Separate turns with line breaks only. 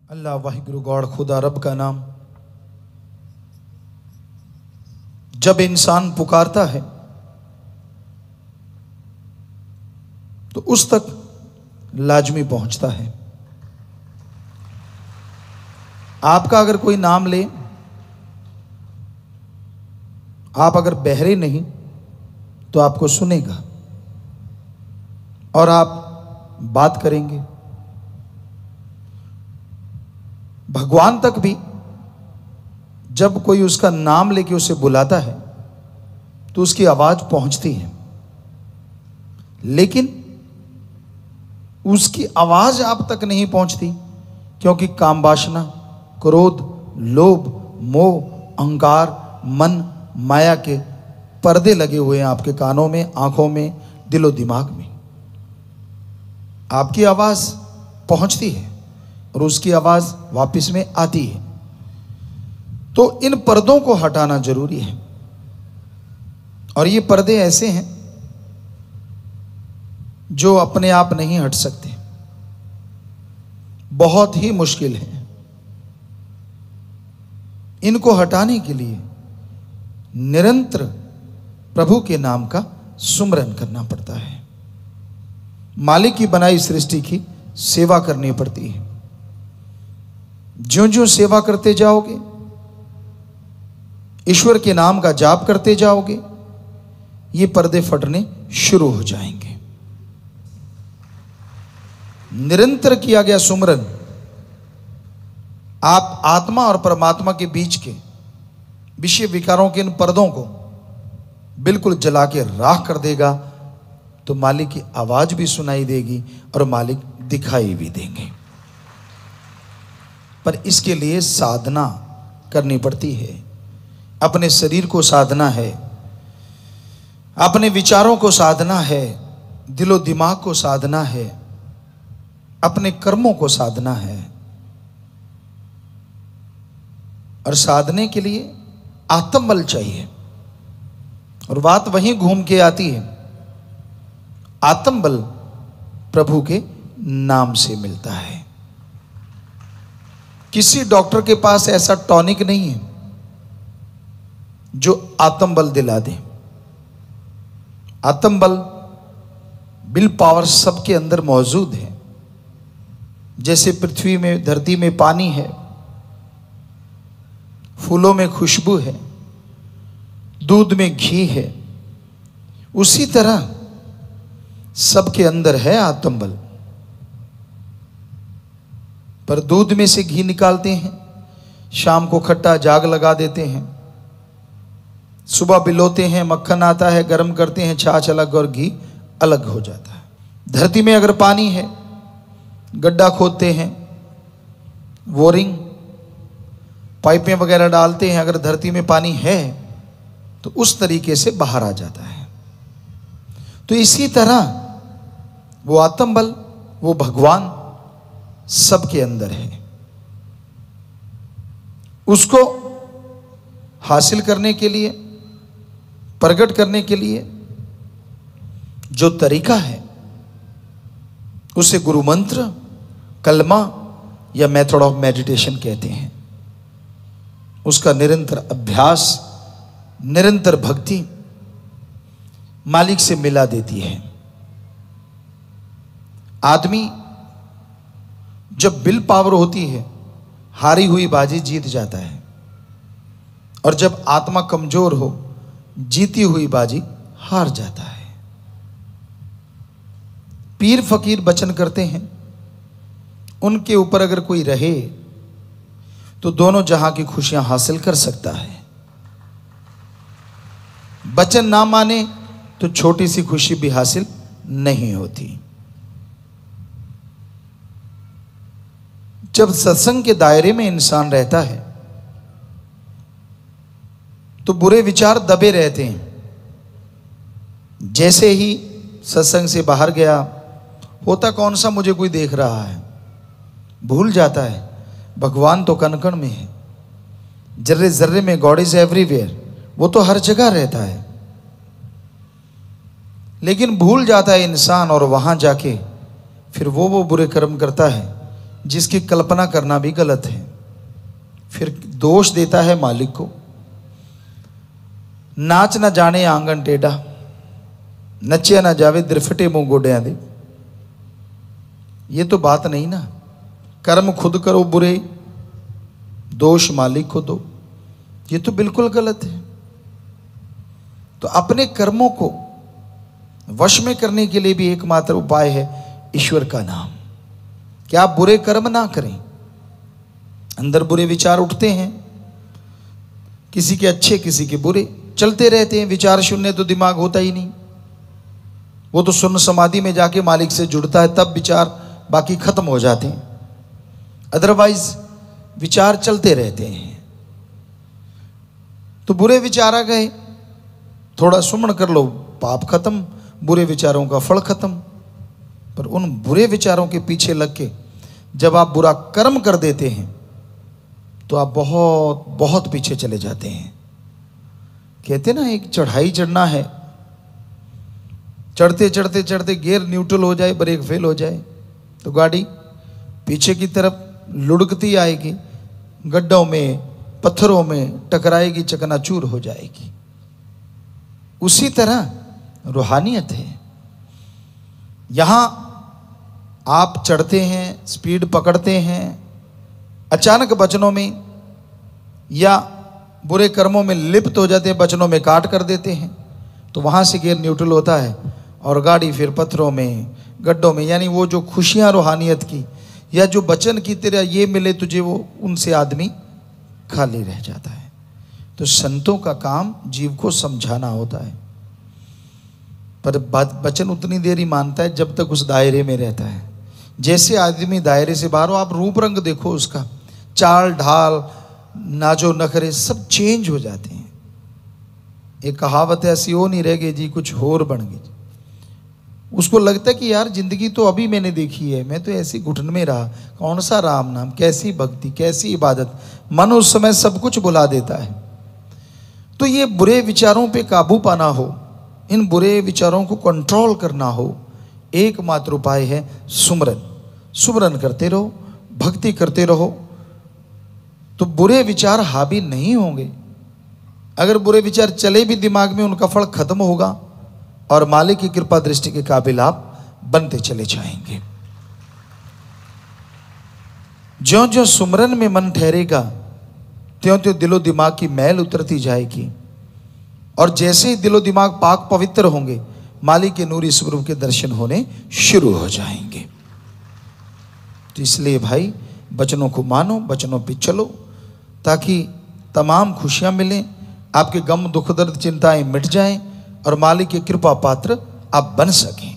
अल्लाह Waheguru God खुदा रब का नाम जब इंसान पुकारता है तो उस तक लाजमी पहुंचता है। आपका अगर कोई नाम ले, आप अगर बहरे नहीं तो आपको सुनेगा और आप बात करेंगे। भगवान तक भी जब कोई उसका नाम लेके उसे बुलाता है तो उसकी आवाज पहुंचती है, लेकिन उसकी आवाज आप तक नहीं पहुंचती क्योंकि काम वासना, क्रोध, लोभ, मोह, अहंकार, मन, माया के पर्दे लगे हुए हैं आपके कानों में, आंखों में, दिलो दिमाग में। आपकी आवाज पहुंचती है और उसकी आवाज वापस में आती है। तो इन पर्दों को हटाना जरूरी है और ये पर्दे ऐसे हैं जो अपने आप नहीं हट सकते, बहुत ही मुश्किल है। इनको हटाने के लिए निरंतर प्रभु के नाम का सुमरन करना पड़ता है। मालिक की बनाई सृष्टि की सेवा करनी पड़ती है। ज्यों-ज्यों सेवा करते जाओगे, ईश्वर के नाम का जाप करते जाओगे, ये पर्दे फटने शुरू हो जाएंगे। निरंतर किया गया सुमरन आप आत्मा और परमात्मा के बीच के विषय विकारों के इन पर्दों को बिल्कुल जला के राख कर देगा, तो मालिक की आवाज भी सुनाई देगी और मालिक दिखाई भी देंगे। पर इसके लिए साधना करनी पड़ती है। अपने शरीर को साधना है, अपने विचारों को साधना है, दिलो दिमाग को साधना है, अपने कर्मों को साधना है। और साधने के लिए आत्मबल चाहिए और बात वहीं घूम के आती है। आत्मबल प्रभु के नाम से मिलता है। किसी डॉक्टर के पास ऐसा टॉनिक नहीं है जो आत्मबल दिला दे। आत्मबल, विल पावर सबके अंदर मौजूद है। जैसे पृथ्वी में, धरती में पानी है, फूलों में खुशबू है, दूध में घी है, उसी तरह सबके अंदर है आत्मबल। पर दूध में से घी निकालते हैं, शाम को खट्टा जाग लगा देते हैं, सुबह बिलोते हैं, मक्खन आता है, गर्म करते हैं, छाछ अलग और घी अलग हो जाता है। धरती में अगर पानी है, गड्ढा खोदते हैं, बोरिंग पाइपें वगैरह डालते हैं, अगर धरती में पानी है तो उस तरीके से बाहर आ जाता है। तो इसी तरह वो आत्मबल, वो भगवान सबके अंदर है। उसको हासिल करने के लिए, प्रकट करने के लिए जो तरीका है उसे गुरु मंत्र, कलमा या मेथड ऑफ मेडिटेशन कहते हैं। उसका निरंतर अभ्यास, निरंतर भक्ति मालिक से मिला देती है। आदमी जब विल पावर होती है, हारी हुई बाजी जीत जाता है, और जब आत्मा कमजोर हो, जीती हुई बाजी हार जाता है। पीर फकीर वचन करते हैं, उनके ऊपर अगर कोई रहे तो दोनों जहां की खुशियां हासिल कर सकता है। वचन ना माने तो छोटी सी खुशी भी हासिल नहीं होती। जब सत्संग के दायरे में इंसान रहता है तो बुरे विचार दबे रहते हैं। जैसे ही सत्संग से बाहर गया, होता कौन सा मुझे कोई देख रहा है, भूल जाता है भगवान तो कण कण में है, जर्रे जर्रे में, गॉड इज एवरीवेयर, वो तो हर जगह रहता है। लेकिन भूल जाता है इंसान और वहां जाके फिर वो बुरे कर्म करता है जिसकी कल्पना करना भी गलत है। फिर दोष देता है मालिक को। नाच ना जाने आंगन टेढ़ा, नचिया ना जावे दिरफटे मुंह गोडियां दे। ये तो बात नहीं ना। कर्म खुद करो बुरे, दोष मालिक को दो, ये तो बिल्कुल गलत है। तो अपने कर्मों को वश में करने के लिए भी एकमात्र उपाय है ईश्वर का नाम। कि आप बुरे कर्म ना करें। अंदर बुरे विचार उठते हैं, किसी के अच्छे किसी के बुरे चलते रहते हैं। विचार शून्य तो दिमाग होता ही नहीं। वो तो शून्य समाधि में जाके मालिक से जुड़ता है, तब विचार बाकी खत्म हो जाते हैं। अदरवाइज विचार चलते रहते हैं। तो बुरे विचार आ गए, थोड़ा सुमन कर लो, पाप खत्म, बुरे विचारों का फल खत्म। पर उन बुरे विचारों के पीछे लग के जब आप बुरा कर्म कर देते हैं तो आप बहुत बहुत पीछे चले जाते हैं। कहते ना, एक चढ़ाई चढ़ना है, चढ़ते चढ़ते चढ़ते गियर न्यूट्रल हो जाए, ब्रेक फेल हो जाए तो गाड़ी पीछे की तरफ लुढ़कती आएगी, गड्ढों में पत्थरों में टकराएगी, चकनाचूर हो जाएगी। उसी तरह रूहानियत है। यहां आप चढ़ते हैं, स्पीड पकड़ते हैं, अचानक वचनों में या बुरे कर्मों में लिप्त हो जाते हैं, वचनों में काट कर देते हैं, तो वहां से गियर न्यूट्रल होता है और गाड़ी फिर पत्थरों में, गड्ढों में। यानी वो जो खुशियां रूहानियत की या जो वचन की तेरा ये मिले तुझे, वो उनसे आदमी खाली रह जाता है। तो संतों का काम जीव को समझाना होता है। पर वचन उतनी देर ही मानता है जब तक उस दायरे में रहता है। जैसे आदमी दायरे से बाहर हो, आप रूप रंग देखो उसका, चाल ढाल, नाजो नखरे सब चेंज हो जाते हैं। एक कहावत है, ऐसी हो नहीं रह गई जी, कुछ और बन गई। उसको लगता है कि यार जिंदगी तो अभी मैंने देखी है, मैं तो ऐसी घुटन में रहा, कौन सा राम नाम, कैसी भक्ति, कैसी इबादत। मन उस समय सब कुछ भुला देता है। तो ये बुरे विचारों पे काबू पाना हो, इन बुरे विचारों को कंट्रोल करना हो, एकमात्र उपाय है सुमरन। सुमरन करते रहो, भक्ति करते रहो, तो बुरे विचार हावी नहीं होंगे। अगर बुरे विचार चले भी दिमाग में, उनका फल खत्म होगा और मालिक की कृपा दृष्टि के काबिल आप बनते चले जाएंगे। ज्यों ज्यों सुमरन में मन ठहरेगा, त्यों त्यों दिलो दिमाग की मैल उतरती जाएगी। और जैसे ही दिलो दिमाग पाक पवित्र होंगे, मालिक के नूरी स्वरूप के दर्शन होने शुरू हो जाएंगे। तो इसलिए भाई, वचनों को मानो, वचनों पे चलो, ताकि तमाम खुशियां मिलें, आपके गम दुख दर्द चिंताएं मिट जाएं और मालिक के कृपा पात्र आप बन सकें।